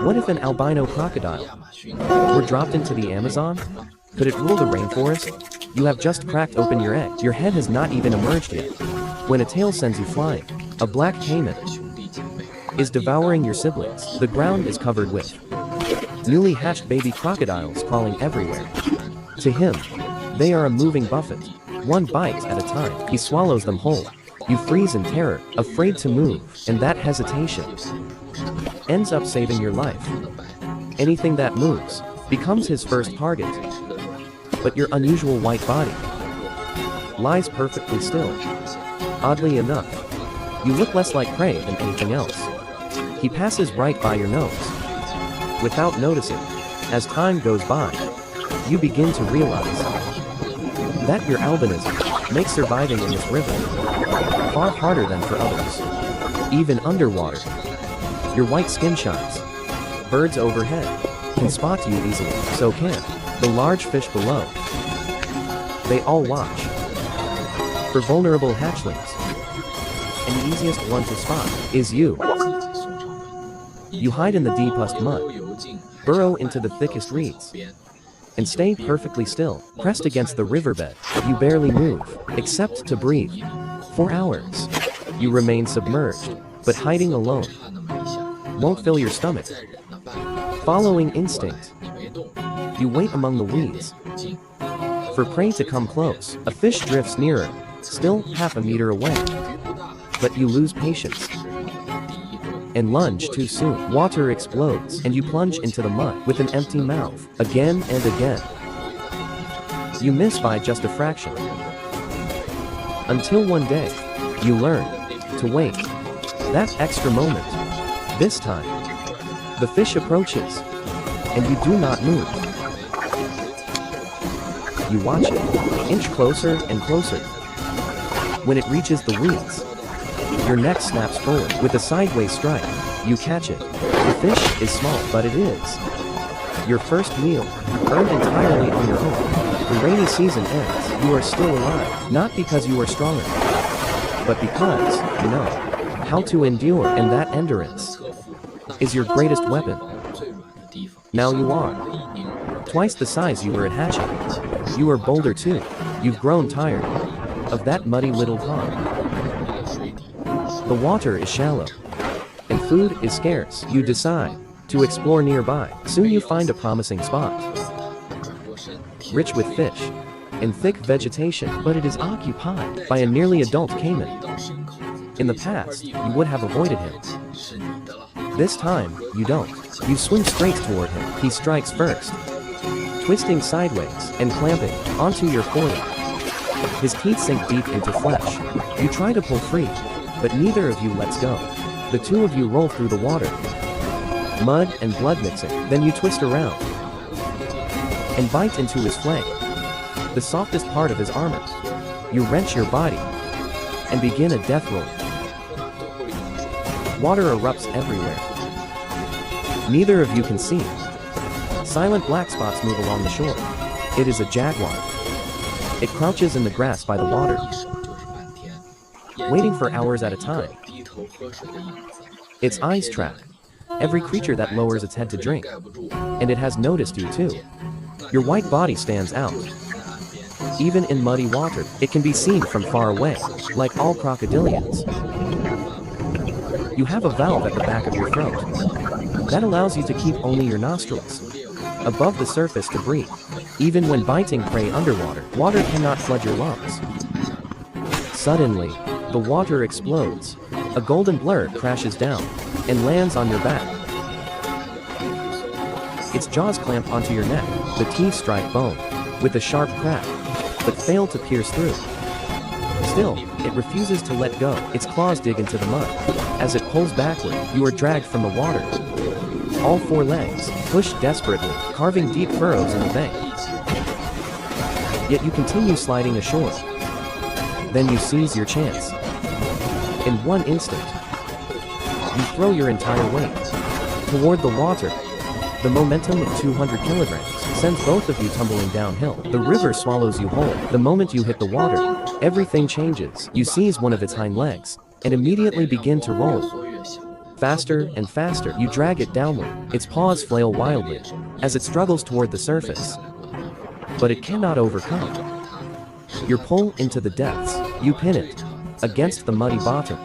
What if an albino crocodile were dropped into the Amazon? Could it rule the rainforest? You have just cracked open your egg. Your head has not even emerged yet, when a tail sends you flying. A black caiman is devouring your siblings. The ground is covered with newly hatched baby crocodiles crawling everywhere. To him, they are a moving buffet. One bite at a time, he swallows them whole. You freeze in terror, afraid to move, and that hesitation ends up saving your life. Anything that moves becomes his first target. But your unusual white body lies perfectly still. Oddly enough, you look less like prey than anything else. He passes right by your nose without noticing. As time goes by, you begin to realize that your albinism makes surviving in this river far harder than for others. Even underwater, your white skin shines. Birds overhead can spot you easily, so can the large fish below. They all watch for vulnerable hatchlings, and the easiest one to spot is you. You hide in the deepest mud, burrow into the thickest reeds, and stay perfectly still, pressed against the riverbed. You barely move, except to breathe. For hours, you remain submerged, but hiding alone won't fill your stomach. Following instinct, you wait among the weeds for prey to come close. A fish drifts nearer, still half a meter away, but you lose patience and lunge too soon. Water explodes, and you plunge into the mud with an empty mouth. Again and again, you miss by just a fraction, until one day, you learn to wait that extra moment. This time, the fish approaches, and you do not move. You watch it inch closer and closer. When it reaches the weeds, your neck snaps forward with a sideways strike. You catch it. The fish is small, but it is your first meal, earned entirely on your own. The rainy season ends. You are still alive, not because you are stronger, but because you know how to endure, and that endurance is your greatest weapon. Now you are twice the size you were at hatching. You are bolder too. You've grown tired of that muddy little pond. The water is shallow, and food is scarce. You decide to explore nearby. Soon you find a promising spot, rich with fish and thick vegetation, but it is occupied by a nearly adult caiman. In the past, you would have avoided him. This time, you don't. You swim straight toward him. He strikes first, twisting sideways and clamping onto your foreleg. His teeth sink deep into flesh. You try to pull free, but neither of you lets go. The two of you roll through the water, mud and blood mixing. Then you twist around and bite into his flank, the softest part of his armor. You wrench your body and begin a death roll. Water erupts everywhere. Neither of you can see. Silent black spots move along the shore. It is a jaguar. It crouches in the grass by the water, waiting for hours at a time. Its eyes track every creature that lowers its head to drink, and it has noticed you too. Your white body stands out. Even in muddy water, it can be seen from far away, like all crocodilians. You have a valve at the back of your throat that allows you to keep only your nostrils above the surface to breathe. Even when biting prey underwater, water cannot flood your lungs. Suddenly, the water explodes. A golden blur crashes down and lands on your back. Its jaws clamp onto your neck. The teeth strike bone with a sharp crack, but fail to pierce through. Still, it refuses to let go. Its claws dig into the mud. As it pulls backward, you are dragged from the water. All four legs push desperately, carving deep furrows in the bank. Yet you continue sliding ashore. Then you seize your chance. In one instant, you throw your entire weight toward the water. The momentum of 200 kilograms sends both of you tumbling downhill. The river swallows you whole. The moment you hit the water, everything changes. You seize one of its hind legs and immediately begin to roll. Faster and faster, you drag it downward. Its paws flail wildly as it struggles toward the surface, but it cannot overcome your pull into the depths. You pin it against the muddy bottom.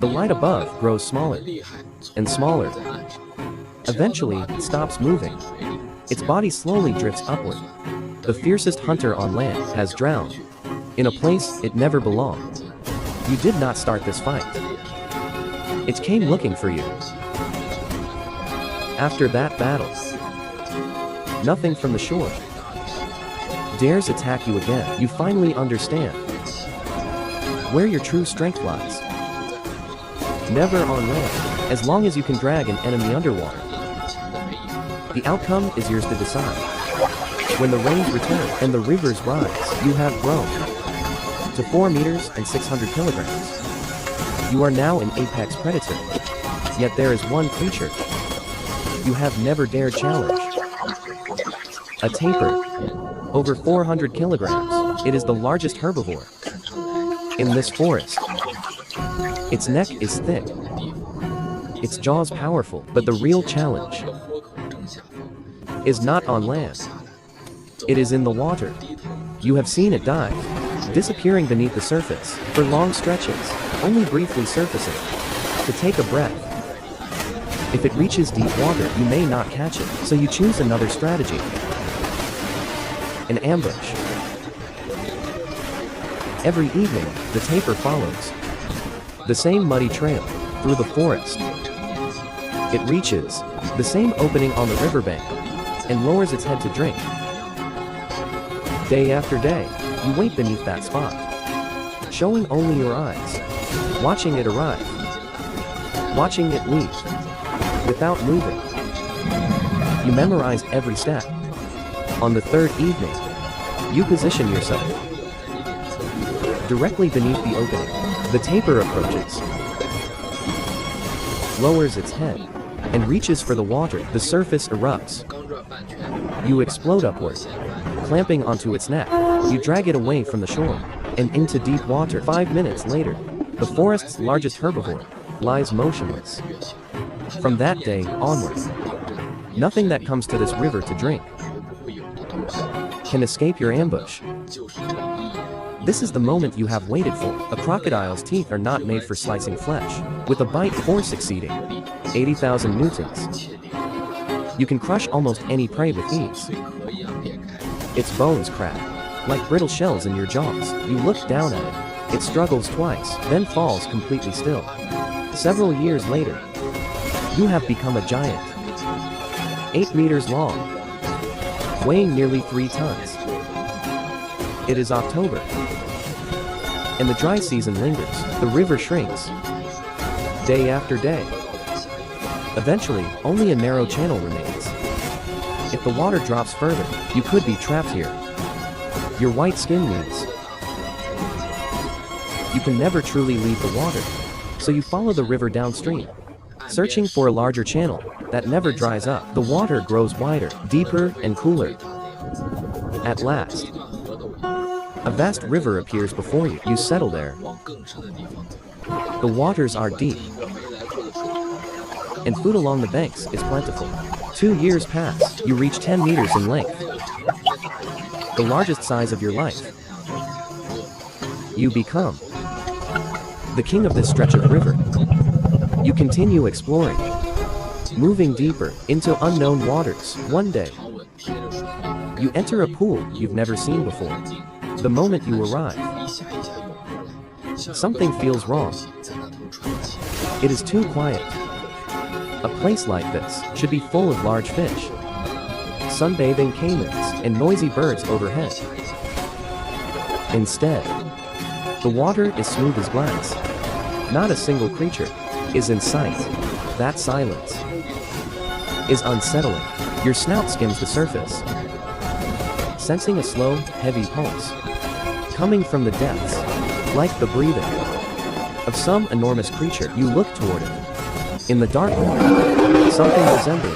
The light above grows smaller and smaller. Eventually, it stops moving. Its body slowly drifts upward. The fiercest hunter on land has drowned in a place it never belonged. You did not start this fight. It came looking for you. After that battle, nothing from the shore dares attack you again. You finally understand where your true strength lies. Never on land, as long as you can drag an enemy underwater. The outcome is yours to decide. When the rains return and the rivers rise, you have grown to 4 meters and 600 kilograms. You are now an apex predator. Yet there is one creature you have never dared challenge. A tapir. Over 400 kilograms. It is the largest herbivore in this forest. Its neck is thick. Its jaws powerful. But the real challenge is not on land. It is in the water. You have seen it dive, disappearing beneath the surface for long stretches, only briefly surfacing to take a breath. If it reaches deep water, you may not catch it, so you choose another strategy. An ambush. Every evening, the tapir follows the same muddy trail through the forest. It reaches the same opening on the riverbank and lowers its head to drink. Day after day, you wait beneath that spot, showing only your eyes, watching it arrive, watching it leave, without moving. You memorize every step. On the third evening, you position yourself directly beneath the opening. The tapir approaches, lowers its head, and reaches for the water. The surface erupts. You explode upward, clamping onto its neck. You drag it away from the shore and into deep water. 5 minutes later, the forest's largest herbivore lies motionless. From that day onward, nothing that comes to this river to drink can escape your ambush. This is the moment you have waited for. A crocodile's teeth are not made for slicing flesh. With a bite force exceeding 80,000 newtons, you can crush almost any prey with ease. Its bones crack like brittle shells in your jaws. You look down at it. It struggles twice, then falls completely still. Several years later, you have become a giant. 8 meters long, weighing nearly 3 tons. It is October, and the dry season lingers. The river shrinks, day after day. Eventually, only a narrow channel remains. If the water drops further, you could be trapped here. Your white skin means you can never truly leave the water, so you follow the river downstream, searching for a larger channel that never dries up. The water grows wider, deeper, and cooler. At last, a vast river appears before you. You settle there. The waters are deep, and food along the banks is plentiful. 2 years pass. You reach 10 meters in length, the largest size of your life. You become the king of this stretch of river. You continue exploring, moving deeper into unknown waters. One day, you enter a pool you've never seen before. The moment you arrive, something feels wrong. It is too quiet. A place like this should be full of large fish, sunbathing caimans, and noisy birds overhead. Instead, the water is smooth as glass. Not a single creature is in sight. That silence is unsettling. Your snout skims the surface, sensing a slow, heavy pulse coming from the depths, like the breathing of some enormous creature. You look toward it. In the dark water, something resembling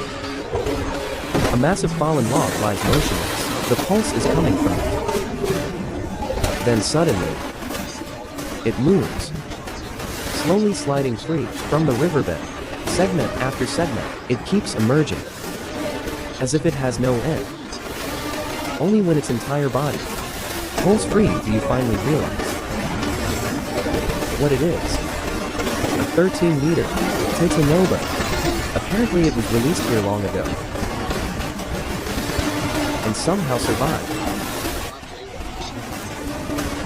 A massive fallen log lies motionless. The pulse is coming from it. Then suddenly, it moves, slowly sliding free from the riverbed. Segment after segment, it keeps emerging, as if it has no end. Only when its entire body pulls free do you finally realize what it is. A 13-meter Titanova. Apparently it was released here long ago, and somehow survived.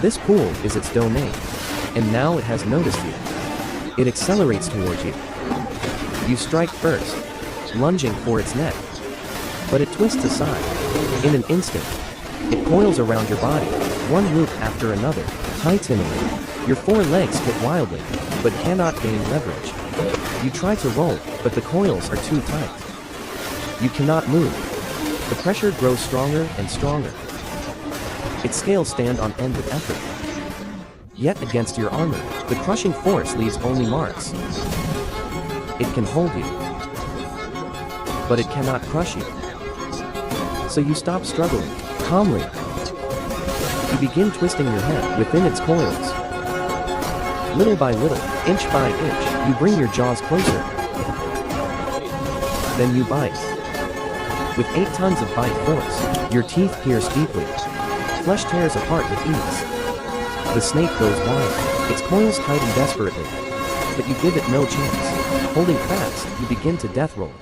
This pool is its domain, and now it has noticed you. It accelerates towards you. You strike first, lunging for its neck, but it twists aside. In an instant, it coils around your body, one loop after another, tightening. Your four legs hit wildly, but cannot gain leverage. You try to roll, but the coils are too tight. You cannot move. The pressure grows stronger and stronger. Its scales stand on end with effort. Yet against your armor, the crushing force leaves only marks. It can hold you, but it cannot crush you. So you stop struggling, calmly. You begin twisting your head within its coils. Little by little, inch by inch, you bring your jaws closer. Then you bite. With 8 tons of bite force, your teeth pierce deeply. Flesh tears apart with ease. The snake goes wild, its coils tighten desperately. But you give it no chance. Holding fast, you begin to death roll.